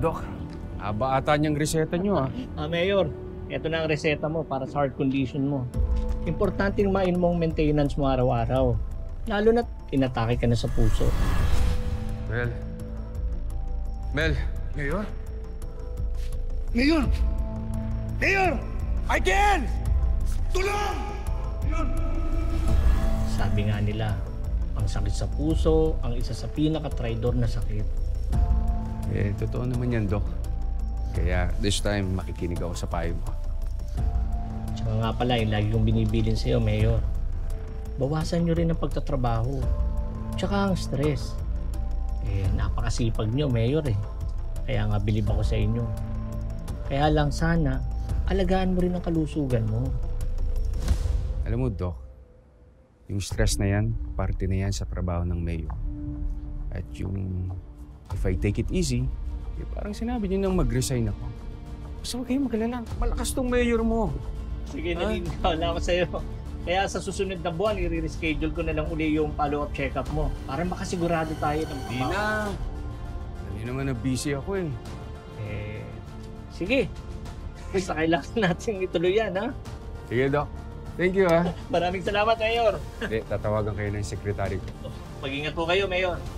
Dok. Haba ata niyang reseta niyo, ah. Mayor, eto na ang reseta mo para sa heart condition mo. Importante yung mong maintenance mo araw-araw. Lalo na't inatake ka na sa puso. Mel. Mel. Mayor? Mayor! Mayor! I can! Tulong! Sabi nga nila, ang sakit sa puso, ang isa sa pinaka-traidor na sakit. Eh, totoo naman yan, Dok. Kaya this time, makikinig ako sa payo mo. Tsaka nga pala, yung lagi kong binibilin sa'yo, Mayor. Bawasan nyo rin ang pagtatrabaho. Tsaka ang stress. Eh, napakasipag nyo, Mayor eh. Kaya nga bilib ako sa inyo. Kaya lang sana, alagaan mo rin ang kalusugan mo. Alam mo, Dok, yung stress na yan, parte na yan sa trabaho ng mayor. At yung if I take it easy, eh, parang sinabi niyo nang mag-resign ako. Basta huwag kayong magalala. Malakas tong mayor mo. Sige, naniniwala ako sa'yo. Kaya sa susunod na buwan, i-reschedule ko na lang uli yung follow-up check-up mo para makasigurado tayo ng Hindi na. Hindi naman na busy ako eh. Eh, sige. Basta kailangan natin ituloy yan, ha? Sige, Doc. Thank you, ha. Maraming salamat, Mayor. Hindi, tatawagan kayo ng sekretary ko. Mag-ingat po kayo, Mayor.